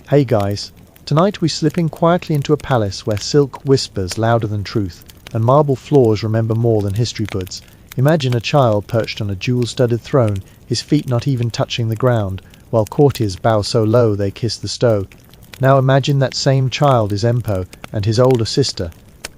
Hey guys, tonight we slip in quietly into a palace where silk whispers louder than truth, and marble floors remember more than history buds. Imagine a child perched on a jewel-studded throne, his feet not even touching the ground, while courtiers bow so low they kiss the stove. Now imagine that same child is Empo and his older sister,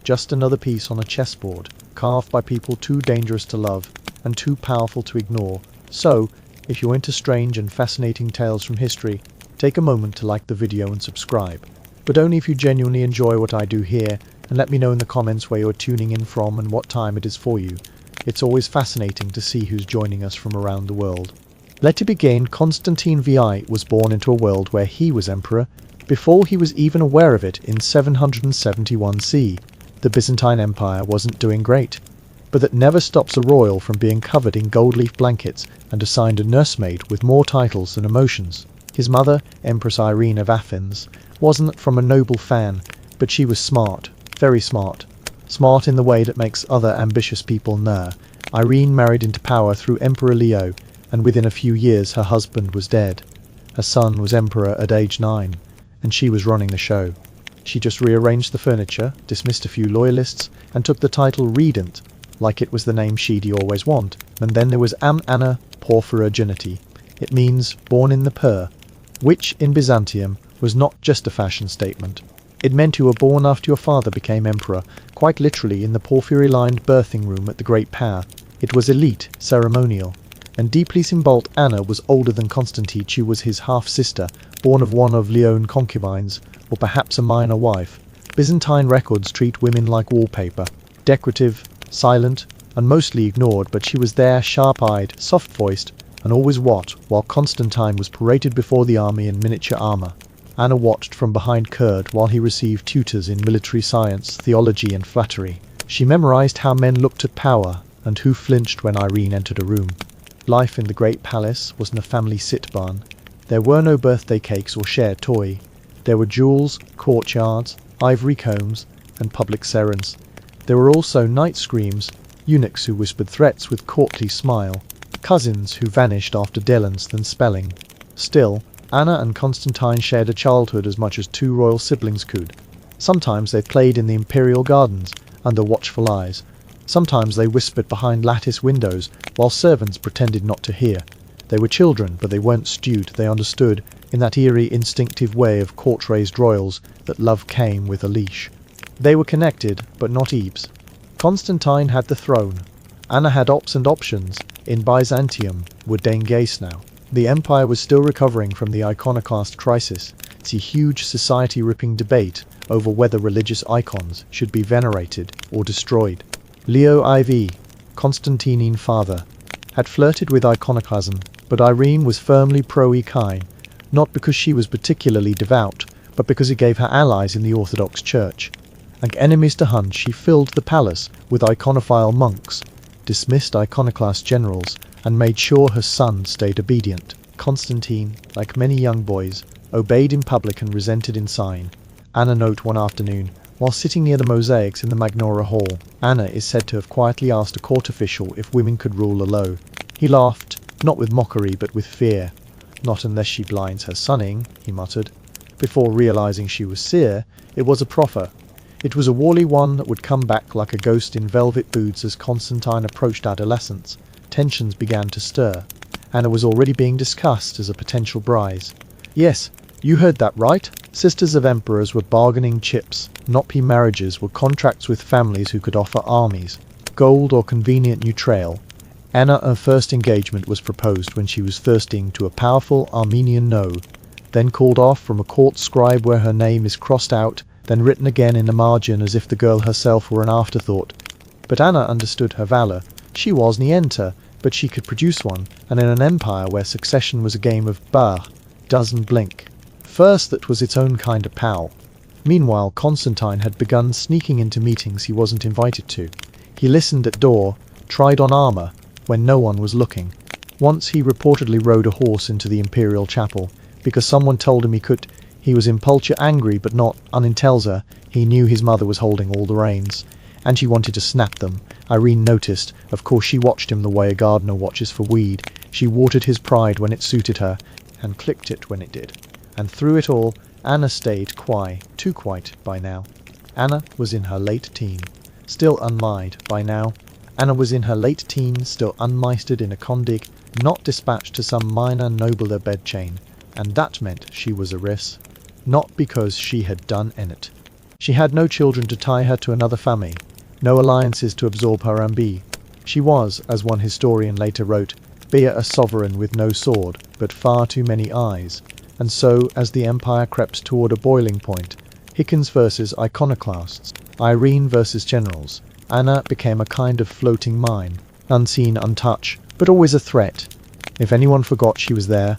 just another piece on a chessboard, carved by people too dangerous to love and too powerful to ignore. So, if you're into strange and fascinating tales from history, take a moment to like the video and subscribe. But only if you genuinely enjoy what I do here, and let me know in the comments where you're tuning in from and what time it is for you. It's always fascinating to see who's joining us from around the world. Let it begin. Constantine VI was born into a world where he was emperor before he was even aware of it in 771 CE. The Byzantine Empire wasn't doing great, but that never stops a royal from being covered in gold leaf blankets and assigned a nursemaid with more titles than emotions. His mother, Empress Irene of Athens, wasn't from a noble fan, but she was smart, very smart. Smart in the way that makes other ambitious people knurr. Irene married into power through Emperor Leo, and within a few years her husband was dead. Her son was emperor at age 9, and she was running the show. She just rearranged the furniture, dismissed a few loyalists, and took the title Regent, like it was the name she'd always want. And then there was Anna Porphyrogenita. It means born in the pur, which in Byzantium was not just a fashion statement. It meant you were born after your father became emperor, quite literally in the porphyry-lined birthing room at the Great Power. It was elite, ceremonial, and deeply symbolic. Anna was older than Constantine. She was his half-sister, born of one of Leo's concubines, or perhaps a minor wife. Byzantine records treat women like wallpaper, decorative, silent, and mostly ignored, but she was there, sharp-eyed, soft-voiced, and always what, while Constantine was paraded before the army in miniature armor. Anna watched from behind curd while he received tutors in military science, theology, and flattery. She memorized how men looked at power, and who flinched when Irene entered a room. Life in the great palace wasn't a family sit-barn. There were no birthday cakes or shared toy. There were jewels, courtyards, ivory combs, and public serons. There were also night screams, eunuchs who whispered threats with courtly smile, cousins who vanished after Dylan's than spelling. Still, Anna and Constantine shared a childhood as much as two royal siblings could. Sometimes they played in the imperial gardens, under watchful eyes. Sometimes they whispered behind lattice windows, while servants pretended not to hear. They were children, but they weren't stupid. They understood, in that eerie, instinctive way of court-raised royals, that love came with a leash. They were connected, but not Ebes. Constantine had the throne. Anna had ops and options. In Byzantium were Dengace now. The empire was still recovering from the iconoclast crisis. It's a huge society-ripping debate over whether religious icons should be venerated or destroyed. Leo IV, Constantine's father, had flirted with iconoclasm, but Irene was firmly pro-Echine, not because she was particularly devout, but because it gave her allies in the Orthodox Church. Like enemies to hunt, she filled the palace with iconophile monks, dismissed iconoclast generals, and made sure her son stayed obedient. Constantine, like many young boys, obeyed in public and resented in sign. Anna note one afternoon, while sitting near the mosaics in the Magnora Hall, Anna is said to have quietly asked a court official if women could rule alone. He laughed, not with mockery but with fear. "Not unless she blinds her sonning," he muttered. Before realizing she was seer, it was a proffer. It was a wally one that would come back like a ghost in velvet boots as Constantine approached adolescence. Tensions began to stir. Anna was already being discussed as a potential bride. Yes, you heard that right. Sisters of emperors were bargaining chips. Not marriages were contracts with families who could offer armies, gold or convenient neutrale. Anna's first engagement was proposed when she was thirsting to a powerful Armenian no, then called off from a court scribe where her name is crossed out, then written again in the margin as if the girl herself were an afterthought. But Anna understood her valor. She was Nienta, but she could produce one, and in an empire where succession was a game of doesn't blink. First, that was its own kind of pal. Meanwhile, Constantine had begun sneaking into meetings he wasn't invited to. He listened at door, tried on armor, when no one was looking. Once he reportedly rode a horse into the imperial chapel, because someone told him he could. He was impulsive, angry, but not unintelligent. He knew his mother was holding all the reins, and she wanted to snap them. Irene noticed. Of course she watched him the way a gardener watches for weed. She watered his pride when it suited her, and clipped it when it did. And through it all, Anna stayed too quiet by now. Anna was in her late teen, still unmarried by now. Anna was in her late teens, still unmeistered in a condig, not dispatched to some minor nobler bedchain, and that meant she was a ris. Not because she had done it. She had no children to tie her to another family, no alliances to absorb her ambi. She was, as one historian later wrote, "Beer a sovereign with no sword, but far too many eyes." And so, as the empire crept toward a boiling point, Hickens versus iconoclasts, Irene versus generals, Anna became a kind of floating mine, unseen, untouched, but always a threat. If anyone forgot, she was there.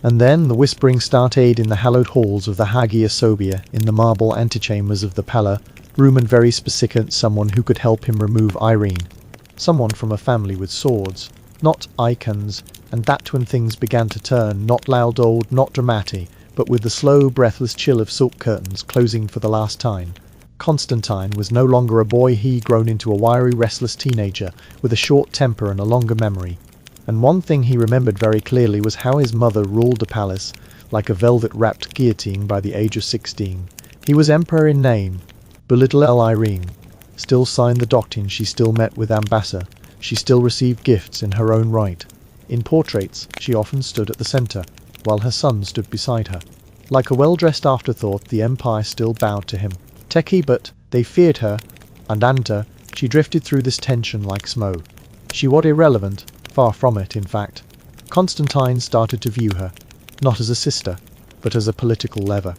And then the whispering started in the hallowed halls of the Hagia Sophia, in the marble antechambers of the Pala, rumoured very specific someone who could help him remove Irene. Someone from a family with swords, not icons, and that when things began to turn, not loud old, not dramatic, but with the slow, breathless chill of silk curtains closing for the last time. Constantine was no longer a boy, he grown into a wiry, restless teenager, with a short temper and a longer memory. And one thing he remembered very clearly was how his mother ruled the palace, like a velvet-wrapped guillotine by the age of 16. He was emperor in name, but little Irene still signed the doctrine, she still met with ambassador, she still received gifts in her own right. In portraits, she often stood at the centre, while her son stood beside her. Like a well-dressed afterthought, the empire still bowed to him. Techie, but they feared her, and Anta, she drifted through this tension like smoke. She was irrelevant, far from it, in fact. Constantine started to view her, not as a sister, but as a political lever.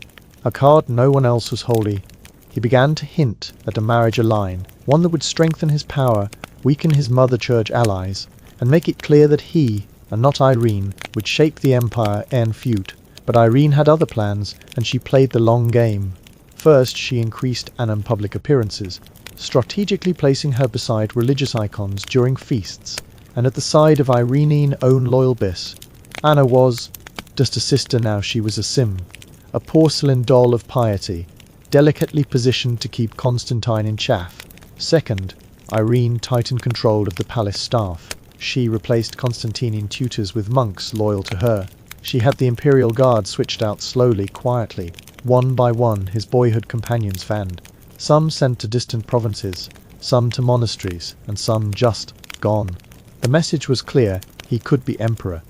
A card no one else was holding. He began to hint at a marriage alliance, one that would strengthen his power, weaken his mother church allies, and make it clear that he, and not Irene, would shape the empire en feud. But Irene had other plans, and she played the long game. First, she increased Anna's public appearances, strategically placing her beside religious icons during feasts, and at the side of Irene's own loyal bis. Anna was just a sister now, she was a sim, a porcelain doll of piety, delicately positioned to keep Constantine in chaff. Second, Irene tightened control of the palace staff. She replaced Constantine tutors with monks loyal to her. She had the imperial guard switched out slowly, quietly. One by one, his boyhood companions fanned. Some sent to distant provinces, some to monasteries, and some just gone. The message was clear, he could be emperor.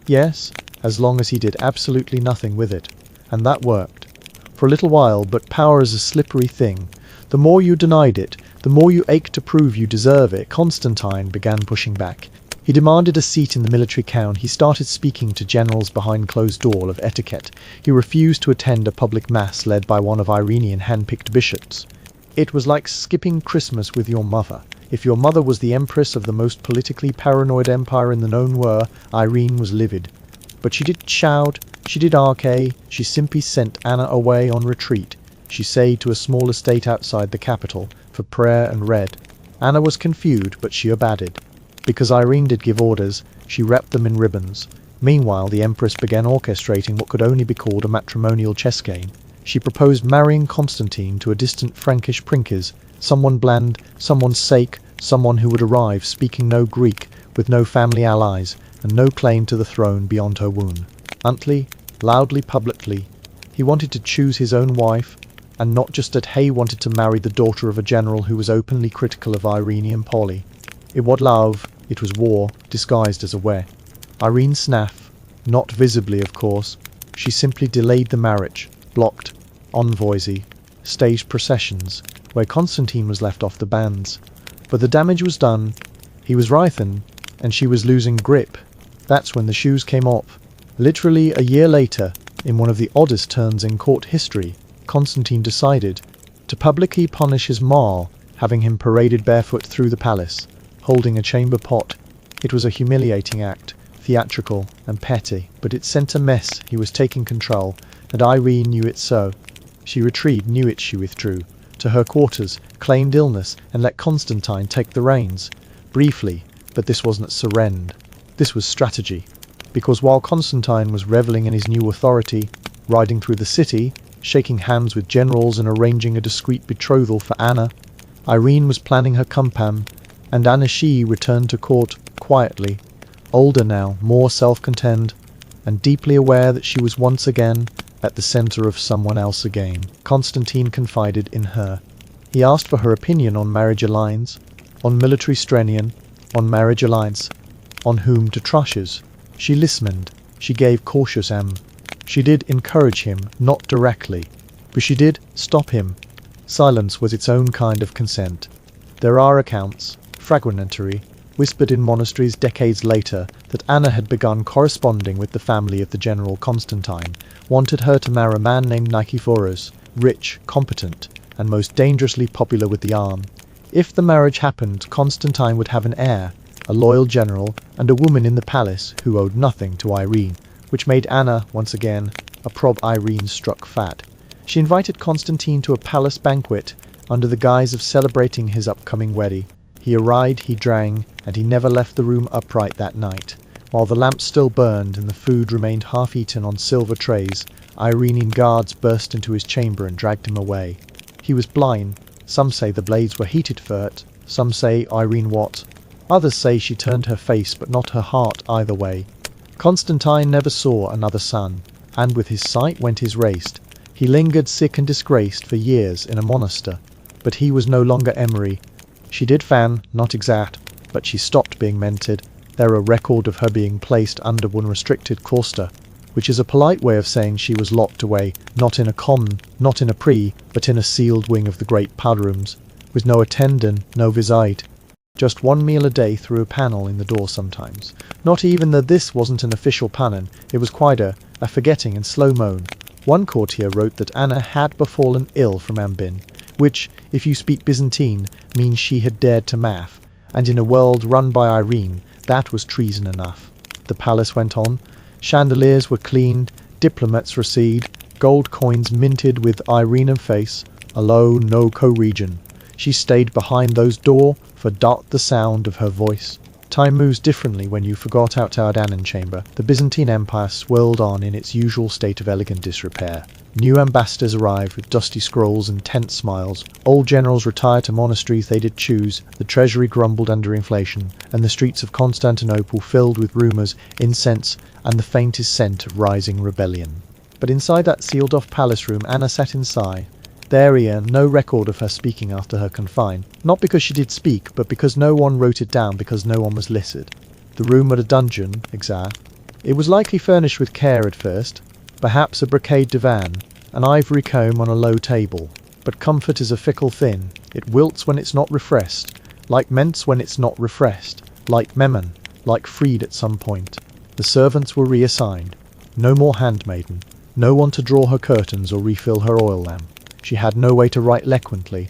Yes, as long as he did absolutely nothing with it. And that worked. For a little while, but power is a slippery thing. The more you denied it, the more you ached to prove you deserve it. Constantine began pushing back. He demanded a seat in the military council. He started speaking to generals behind closed door of etiquette. He refused to attend a public mass led by one of Iranian hand-picked bishops. It was like skipping Christmas with your mother. If your mother was the empress of the most politically paranoid empire in the known world, Irene was livid. But she did shout, she did arcade, she simply sent Anna away on retreat. She stayed to a small estate outside the capital for prayer and read. Anna was confused, but she obeyed. Because Irene did give orders, she wrapped them in ribbons. Meanwhile, the empress began orchestrating what could only be called a matrimonial chess game. She proposed marrying Constantine to a distant Frankish prince, someone bland, someone sake, someone who would arrive speaking no Greek, with no family allies, and no claim to the throne beyond her womb. Bluntly, loudly, publicly, he wanted to choose his own wife, and not just that he wanted to marry the daughter of a general who was openly critical of Irene and Polly. It was love, it was war, disguised as a wed. Irene snaffed, not visibly of course. She simply delayed the marriage, blocked envoys, staged processions, where Constantine was left off the bands. But the damage was done, he was writhen, and she was losing grip. That's when the shoes came off. Literally a year later, in one of the oddest turns in court history, Constantine decided to publicly punish his Marl, having him paraded barefoot through the palace, holding a chamber pot. It was a humiliating act, theatrical and petty, but it sent a mess. He was taking control, and Irene knew it so. She retreated, knew it, she withdrew to her quarters, claimed illness, and let Constantine take the reins. Briefly, but this wasn't surrender. This was strategy. Because while Constantine was reveling in his new authority, riding through the city, shaking hands with generals and arranging a discreet betrothal for Anna, Irene was planning her campaign, and Anna she returned to court quietly, older now, more self-contained, and deeply aware that she was once again at the center of someone else again. Constantine confided in her. He asked for her opinion on marriage alliance, on military strenion, on marriage alliance, on whom to trushes. She listened. She gave cautious She did encourage him, not directly, but she did stop him. Silence was its own kind of consent. There are accounts, fragmentary, whispered in monasteries decades later, that Anna had begun corresponding with the family of the general Constantine, wanted her to marry a man named Nikephoros, rich, competent, and most dangerously popular with the arm. If the marriage happened, Constantine would have an heir, a loyal general, and a woman in the palace who owed nothing to Irene, which made Anna, once again, a prob Irene struck fat. She invited Constantine to a palace banquet under the guise of celebrating his upcoming wedding. He arrived, he drank, and he never left the room upright that night. While the lamps still burned and the food remained half-eaten on silver trays, Irene guards burst into his chamber and dragged him away. He was blind. Some say the blades were heated for it. Some say Irene what? Others say she turned her face but not her heart either way. Constantine never saw another son, and with his sight went his race. He lingered sick and disgraced for years in a monastery, but he was no longer Emery. She did fan, not exact, but she stopped being mentored. There are record of her being placed under one restricted cloister, which is a polite way of saying she was locked away, not in a common, not in a pre, but in a sealed wing of the great powder rooms, with no attendant, no visite. Just one meal a day through a panel in the door sometimes. Not even that this wasn't an official panon, it was quite a forgetting and slow moan. One courtier wrote that Anna had befallen ill from ambin, which, if you speak Byzantine, means she had dared to math, and in a world run by Irene, that was treason enough. The palace went on. Chandeliers were cleaned, diplomats received, gold coins minted with Irene face, a low, no co-region. She stayed behind those door, for dot the sound of her voice. Time moves differently when you forgot outside Annan chamber. The Byzantine Empire swirled on in its usual state of elegant disrepair. New ambassadors arrived with dusty scrolls and tense smiles. Old generals retired to monasteries they did choose. The treasury grumbled under inflation, and the streets of Constantinople filled with rumours, incense, and the faintest scent of rising rebellion. But inside that sealed-off palace room, Anna sat inside. There here, no record of her speaking after her confine. Not because she did speak, but because no one wrote it down, because no one was listed. The room was a dungeon, exact. It was likely furnished with care at first. Perhaps a brocade divan, an ivory comb on a low table. But comfort is a fickle thing. It wilts when it's not refreshed, like mince when it's not refreshed, like memon, like freed at some point. The servants were reassigned. No more handmaiden. No one to draw her curtains or refill her oil lamp. She had no way to write eloquently,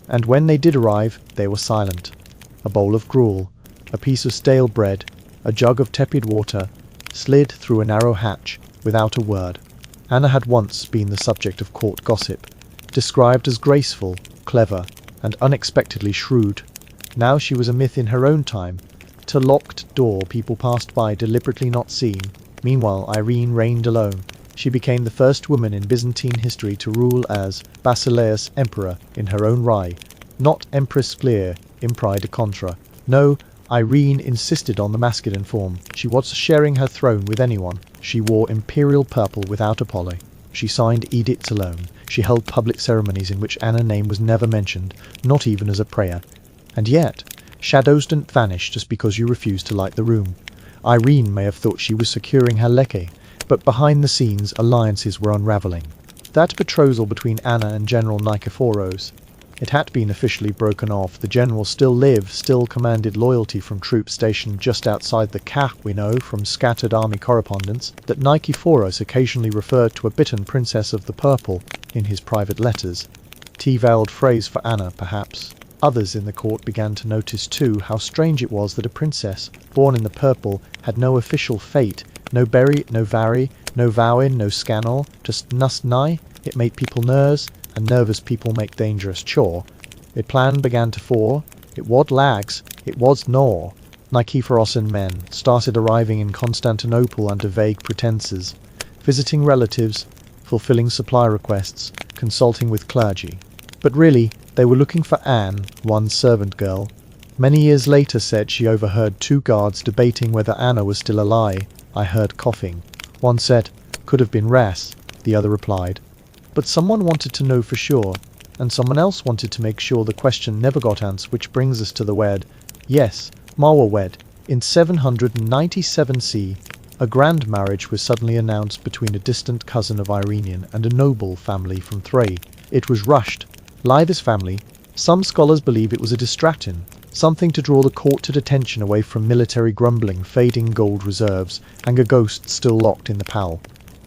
and when they did arrive, they were silent. A bowl of gruel, a piece of stale bread, a jug of tepid water, slid through a narrow hatch, without a word. Anna had once been the subject of court gossip, described as graceful, clever, and unexpectedly shrewd. Now she was a myth in her own time. To locked door people passed by deliberately not seen. Meanwhile, Irene reigned alone. She became the first woman in Byzantine history to rule as Basileus Emperor in her own right, not Empress Clear, impri de contra. No, Irene insisted on the masculine form. She was sharing her throne with anyone. She wore imperial purple without apology. She signed edicts alone. She held public ceremonies in which Anna's name was never mentioned, not even as a prayer. And yet, shadows didn't vanish just because you refused to light the room. Irene may have thought she was securing her leche, but behind the scenes alliances were unravelling. That betrothal between Anna and General Nikephoros, it had been officially broken off. The general still lived, still commanded loyalty from troops stationed just outside the cap. We know from scattered army correspondence that Nikephoros occasionally referred to a bitten princess of the purple in his private letters. T-veiled phrase for Anna, perhaps. Others in the court began to notice too how strange it was that a princess, born in the purple, had no official fate, no berry, no vary, no vowin, no scannel, just nus nigh. It made people nervous, and nervous people make dangerous chore. It plan began to fall. It wad lags. It was gnaw. Nikephoros and men started arriving in Constantinople under vague pretenses, visiting relatives, fulfilling supply requests, consulting with clergy. But really, they were looking for Anne, one servant girl. Many years later said she overheard two guards debating whether Anna was still alive. I heard coughing. One said, could have been Ras. the other replied. But someone wanted to know for sure, and someone else wanted to make sure the question never got answered, which brings us to the wed. Yes, Marwa wed. In 797 C, a grand marriage was suddenly announced between a distant cousin of Iranian and a noble family from Thrace. It was rushed. Lyther's family. Some scholars believe it was a distraction, something to draw the court to attention away from military grumbling, fading gold reserves, and a ghost still locked in the pal.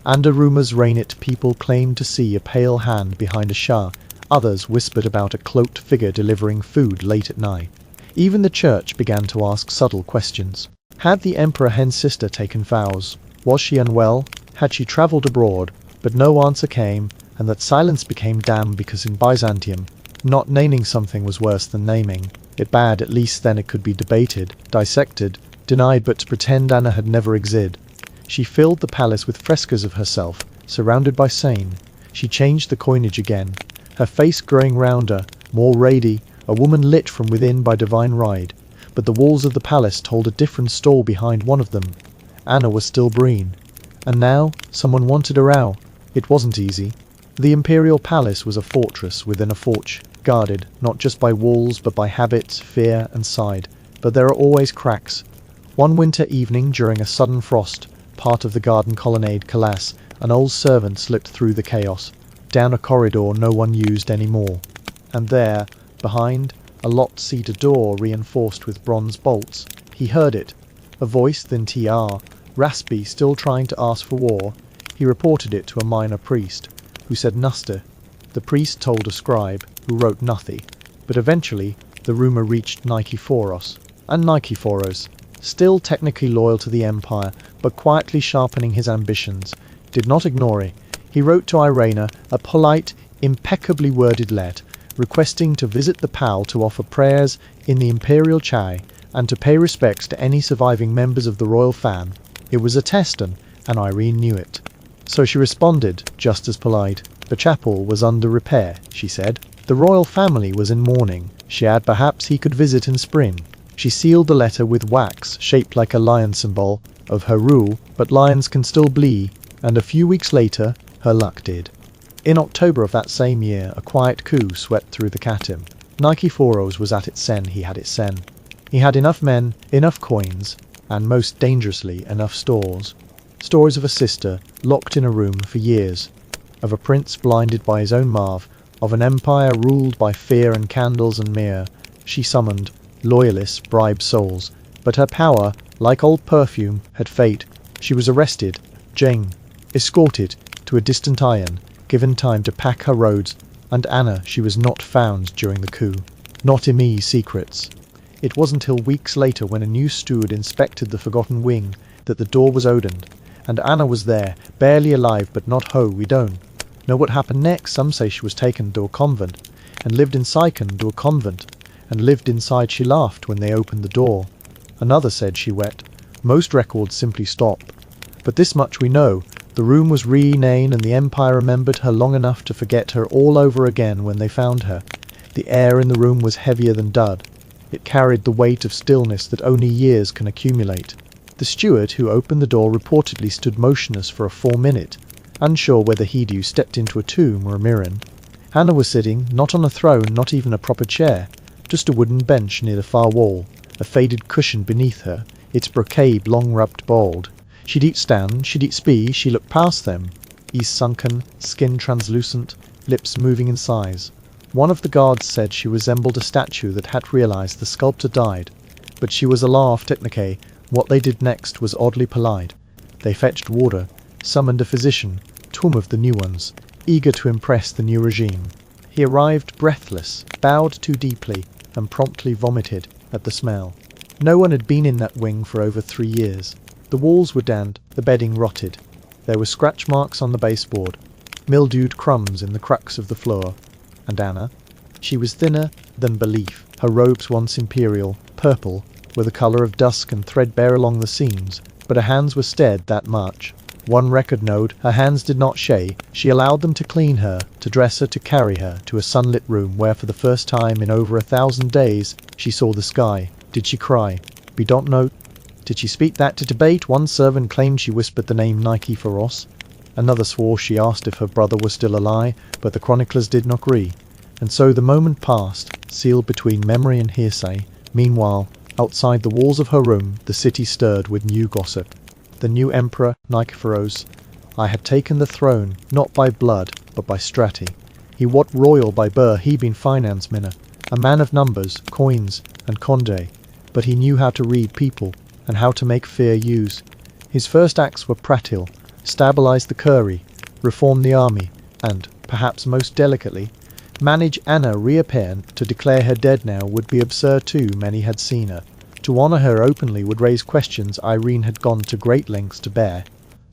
Under rumours reign it, people claimed to see a pale hand behind a Shah. Others whispered about a cloaked figure delivering food late at night. Even the church began to ask subtle questions. Had the Emperor Hen's sister taken vows? Was she unwell? Had she travelled abroad? But no answer came, and that silence became damned because in Byzantium, not naming something was worse than naming it bad. At least then it could be debated, dissected, denied, but to pretend Anna had never existed. She filled the palace with frescoes of herself, surrounded by saints. She changed the coinage again, her face growing rounder, more radiant, a woman lit from within by divine ride. But the walls of the palace told a different story behind one of them. Anna was still Breen. And now, someone wanted her out. It wasn't easy. The imperial palace was a fortress within a fortress, guarded not just by walls but by habits, fear and side. But there are always cracks. One winter evening during a sudden frost, part of the garden colonnade collapsed. An old servant slipped through the chaos, down a corridor no one used anymore. And there, behind, a locked-seated door reinforced with bronze bolts. He heard it. A voice, then TR, raspy, still trying to ask for war. He reported it to a minor priest, who said Nuster. The priest told a scribe, who wrote nothing. But eventually, the rumour reached Nikephoros. And Nikephoros, still technically loyal to the empire, but quietly sharpening his ambitions, did not ignore it. He wrote to Irena a polite, impeccably worded letter, requesting to visit the pal to offer prayers in the imperial chai, and to pay respects to any surviving members of the royal fam. It was a test, and Irene knew it. So she responded, just as polite. The chapel was under repair, she said. The royal family was in mourning. She added perhaps he could visit in spring. She sealed the letter with wax, shaped like a lion symbol of her rule, but lions can still bleed, and a few weeks later, her luck did. In October of that same year, a quiet coup swept through the Katim. Nikephoros was at its sen. He had its sen. He had enough men, enough coins, and most dangerously, enough stores. Stories of a sister locked in a room for years, of a prince blinded by his own marv, of an empire ruled by fear and candles and myrrh. She summoned loyalists, bribed souls, but her power, like old perfume, had faded. She was arrested, Jane, escorted to a distant iron, given time to pack her robes, and Anna, she was not found during the coup. Not in me secrets. It wasn't until weeks later, when a new steward inspected the forgotten wing, that the door was opened, and Anna was there, barely alive but not ho. We don't know what happened next. Some say she was taken to a convent, and lived in Sicon to a convent, and lived inside. She laughed when they opened the door. Another said she wept. Most records simply stop. But this much we know. The room was renamed, and the empire remembered her long enough to forget her all over again when they found her. The air in the room was heavier than dud. It carried the weight of stillness that only years can accumulate. The steward who opened the door reportedly stood motionless for a full minute, unsure whether he'd stepped into a tomb or a mirror. Anna was sitting, not on a throne, not even a proper chair, just a wooden bench near the far wall, a faded cushion beneath her, its brocade long rubbed bald. She'd stand, she'd speak, she looked past them, eyes sunken, skin translucent, lips moving in sighs. One of the guards said she resembled a statue that had realized the sculptor died, but she was a laugh technique. What they did next was oddly polite. They fetched water, summoned a physician, tomb of the new ones, eager to impress the new regime. He arrived breathless, bowed too deeply, and promptly vomited at the smell. No one had been in that wing for over 3 years. The walls were damp, the bedding rotted. There were scratch marks on the baseboard, mildewed crumbs in the cracks of the floor. And Anna? She was thinner than belief. Her robes, once imperial, purple, were the colour of dusk and threadbare along the seams, but her hands were steady that much. One record note, her hands did not shake. She allowed them to clean her, to dress her, to carry her to a sunlit room where for the first time in over 1,000 days she saw the sky. Did she cry? We don't know. Did she speak that to debate? One servant claimed she whispered the name Nikephoros. Another swore she asked if her brother was still alive, but the chroniclers did not agree. And so the moment passed, sealed between memory and hearsay. Meanwhile, outside the walls of her room, the city stirred with new gossip. The new emperor, Nikephoros, I had taken the throne, not by blood, but by strategy. He what royal by birth, he been finance minna, a man of numbers, coins, and conde, but he knew how to read people, and how to make fair use. His first acts were practical, stabilize the curie, reform the army, and, perhaps most delicately, manage Anna reappear. To declare her dead now would be absurd too, many had seen her. To honour her openly would raise questions Irene had gone to great lengths to bear.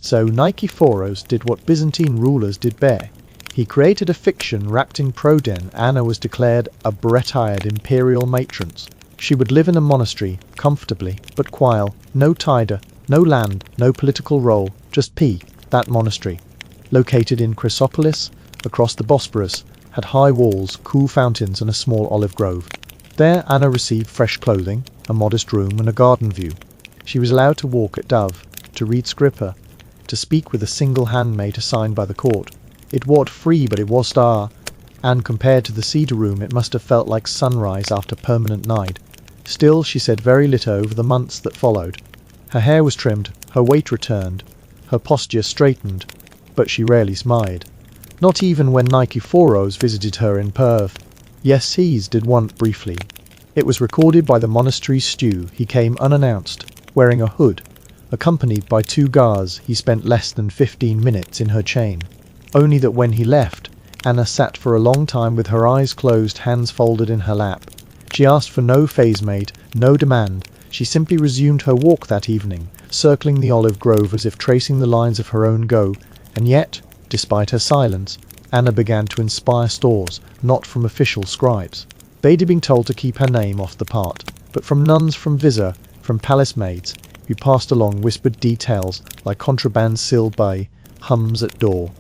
So Nikephoros did what Byzantine rulers did bear. He created a fiction wrapped in Proden. Anna was declared a retired imperial matron. She would live in a monastery, comfortably, but quiet, no tider, no land, no political role, just that monastery. Located in Chrysopolis, across the Bosporus, had high walls, cool fountains and a small olive grove. There Anna received fresh clothing, a modest room and a garden view. She was allowed to walk at dove, to read scripture, to speak with a single handmaid assigned by the court. It was free, but it was star, and compared to the cedar room it must have felt like sunrise after permanent night. Still, she said very little over the months that followed. Her hair was trimmed, her weight returned, her posture straightened, but she rarely smiled. Not even when Nikephoros visited her in Perth. Yes, he did one briefly. It was recorded by the monastery stew. He came unannounced, wearing a hood. Accompanied by 2 guards, he spent less than 15 minutes in her chain. Only that when he left, Anna sat for a long time with her eyes closed, hands folded in her lap. She asked for no phase-mate, no demand. She simply resumed her walk that evening, circling the olive grove as if tracing the lines of her own go. And yet, despite her silence, Anna began to inspire stores, not from official scribes. They'd been told to keep her name off the part, but from nuns, from visa, from palace maids, who passed along whispered details like contraband sealed by hums at door.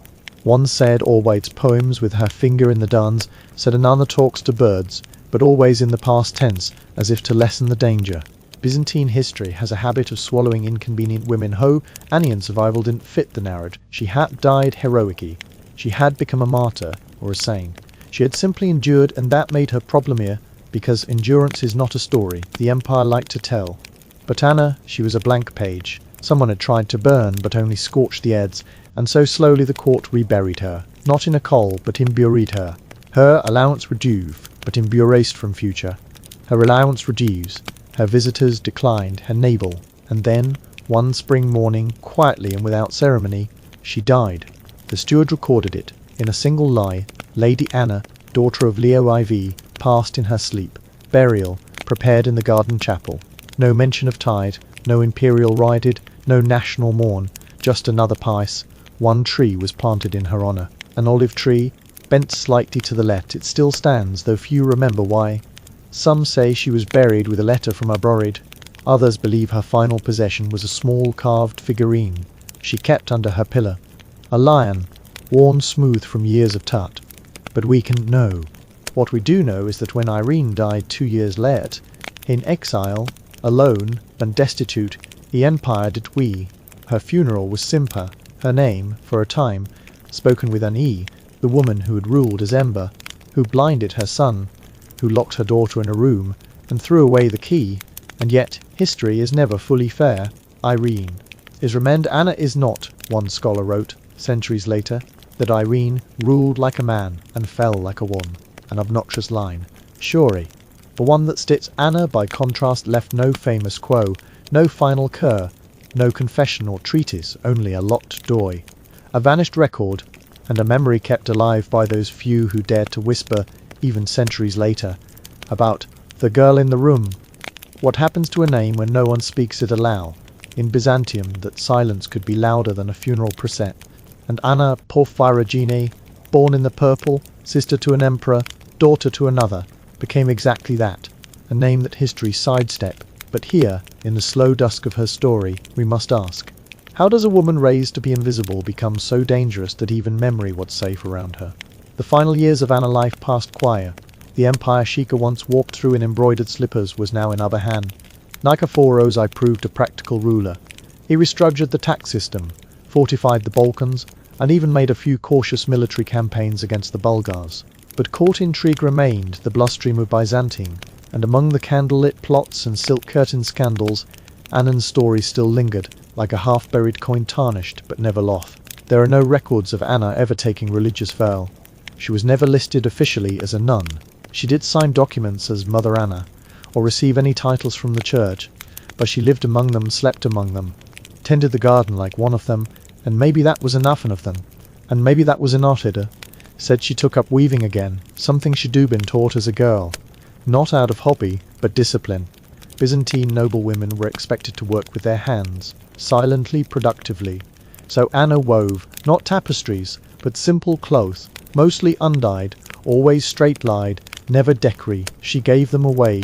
One said always poems with her finger in the dance, said another talks to birds, but always in the past tense, as if to lessen the danger. Byzantine history has a habit of swallowing inconvenient women whole. Anna's survival didn't fit the narrative. She had died heroically. She had become a martyr, or a saint. She had simply endured, and that made her problem here, because endurance is not a story the empire liked to tell. But Anna, she was a blank page. Someone had tried to burn, but only scorched the edges, and so slowly the court reburied her. Not in a coal, but imburied her. Her allowance reduced, but embarrassed from future. Her allowance reduced. Her visitors declined her navel, and then, one spring morning, quietly and without ceremony, she died. The steward recorded it. In a single lie, Lady Anna, daughter of Leo IV, passed in her sleep. Burial, prepared in the garden chapel. No mention of tide, no imperial rioted, no national mourn, just another pice. One tree was planted in her honour. An olive tree, bent slightly to the left. It still stands, though few remember why. Some say she was buried with a letter from her bride. Others believe her final possession was a small carved figurine she kept under her pillow. A lion, worn smooth from years of tut. But we can't know. What we do know is that when Irene died 2 years later, in exile, alone and destitute, the empire did we. Her funeral was simple. Her name, for a time, spoken with an E, the woman who had ruled as Ember, who blinded her son, who locked her daughter in a room and threw away the key. And yet, history is never fully fair. Irene is remembered. Anna is not, one scholar wrote, centuries later, that Irene ruled like a man and fell like a woman. An obnoxious line, surely, but one that states Anna by contrast left no famous quo, no final cur, no confession or treatise, only a locked door, a vanished record, and a memory kept alive by those few who dared to whisper, even centuries later, about the girl in the room. What happens to a name when no one speaks it aloud? In Byzantium, that silence could be louder than a funeral procession. And Anna Porphyrogenita, born in the purple, sister to an emperor, daughter to another, became exactly that, a name that history sidestepped. But here, in the slow dusk of her story, we must ask, how does a woman raised to be invisible become so dangerous that even memory was safe around her? The final years of Anna's life passed quiet. The empire she once walked through in embroidered slippers was now in other hand. Nikephoros proved a practical ruler. He restructured the tax system, fortified the Balkans, and even made a few cautious military campaigns against the Bulgars. But court intrigue remained the bloodstream of Byzantine, and among the candlelit plots and silk curtain scandals, Anna's story still lingered, like a half-buried coin tarnished but never lost. There are no records of Anna ever taking religious vow. She was never listed officially as a nun. She did sign documents as Mother Anna, or receive any titles from the church, but she lived among them, slept among them, tended the garden like one of them, and maybe that was enough of them. And maybe that was enough of her. Said she took up weaving again, something she'd been taught as a girl. Not out of hobby, but discipline. Byzantine noblewomen were expected to work with their hands, silently, productively. So Anna wove, not tapestries, but simple cloth, mostly undyed, always straight-lined, never decree. She gave them away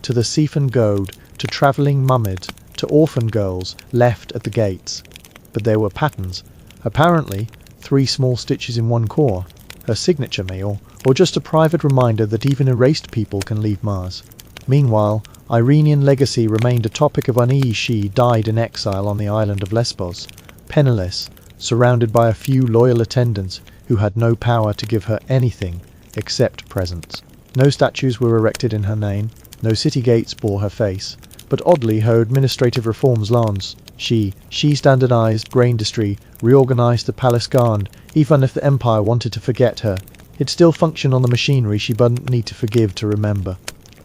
to the thief and goad, to travelling mummids, to orphan girls left at the gates. But there were patterns. Apparently, 3 small stitches in one core. Her signature meal, or just a private reminder that even erased people can leave Mars. Meanwhile, Iranian legacy remained a topic of unease. She died in exile on the island of Lesbos, penniless, surrounded by a few loyal attendants who had no power to give her anything except presents. No statues were erected in her name, no city gates bore her face, but oddly her administrative reforms launched. She standardized grain industry, reorganized the palace guard. Even if the empire wanted to forget her, it still functioned on the machinery she wouldn't need to forgive to remember.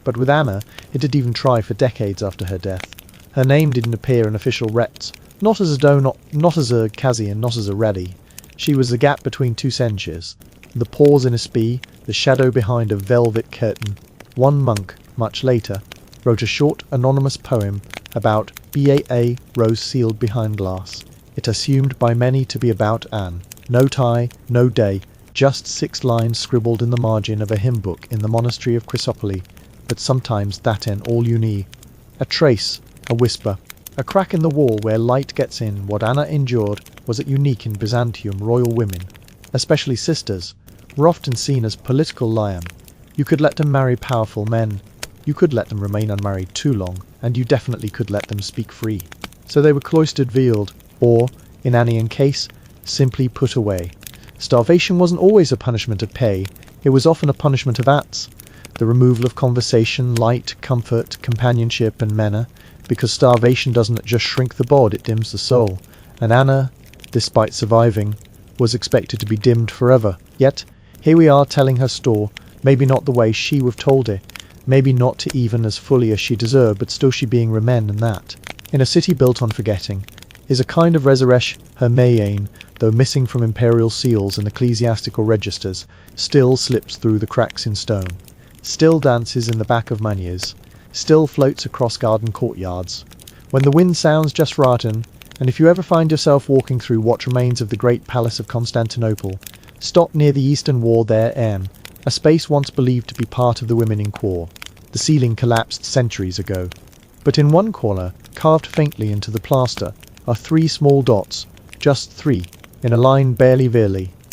But with Anna, it did even try for decades after her death. Her name didn't appear in official recs, not as a Do, not as a Kazi, and not as a Reddy. She was the gap between 2 centuries, the pause in a spee, the shadow behind a velvet curtain. One monk, much later, wrote a short, anonymous poem about BAA rose sealed behind glass. It assumed by many to be about Anne. No tie, no day, just 6 lines scribbled in the margin of a hymn book in the monastery of Chrysopolis, but sometimes that ain't all you need. A trace, a whisper, a crack in the wall where light gets in. What Anna endured was unique in Byzantium. Royal women, especially sisters, were often seen as political lion. You could let them marry powerful men, you could let them remain unmarried too long, and you definitely could let them speak free. So they were cloistered, veiled, or, in Annian case, simply put away. Starvation wasn't always a punishment of pay, it was often a punishment of acts. The removal of conversation, light, comfort, companionship, and manner, because starvation doesn't just shrink the body, it dims the soul. And Anna, despite surviving, was expected to be dimmed forever. Yet, here we are telling her story, maybe not the way she would have told it, maybe not to even as fully as she deserved, but still she being remen, and that, in a city built on forgetting, is a kind of resurrection. Her Mayan, though missing from imperial seals and ecclesiastical registers, still slips through the cracks in stone, still dances in the back of manias, still floats across garden courtyards. When the wind sounds just right, and if you ever find yourself walking through what remains of the great palace of Constantinople, stop near the eastern wall there, a space once believed to be part of the women in core. The ceiling collapsed centuries ago. But in one corner, carved faintly into the plaster, are 3 small dots, just 3, in a line barely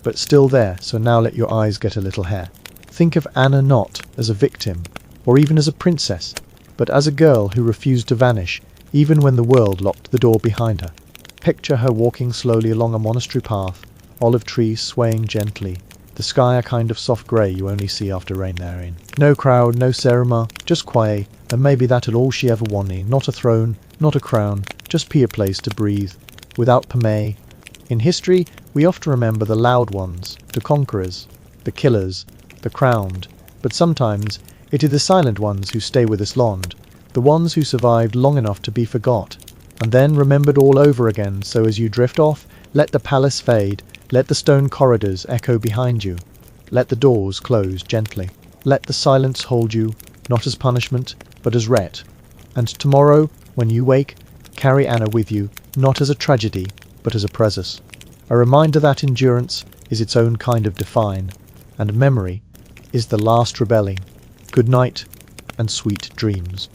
but still there, so now let your eyes get a little hair. Think of Anna not as a victim, or even as a princess, but as a girl who refused to vanish, even when the world locked the door behind her. Picture her walking slowly along a monastery path, olive trees swaying gently, the sky a kind of soft grey you only see after rain therein. No crowd, no ceremony, just quiet, and maybe that'll all she ever wanted. Not a throne, not a crown, just be a place to breathe, without permay. In history, we often remember the loud ones, the conquerors, the killers, the crowned, but sometimes it is the silent ones who stay with us long, the ones who survived long enough to be forgot, and then remembered all over again. So as you drift off, let the palace fade, let the stone corridors echo behind you, let the doors close gently, let the silence hold you, not as punishment, but as ret. And tomorrow, when you wake, carry Anna with you, not as a tragedy, but as a presence. A reminder that endurance is its own kind of define, and memory is the last rebelling. Good night, and sweet dreams.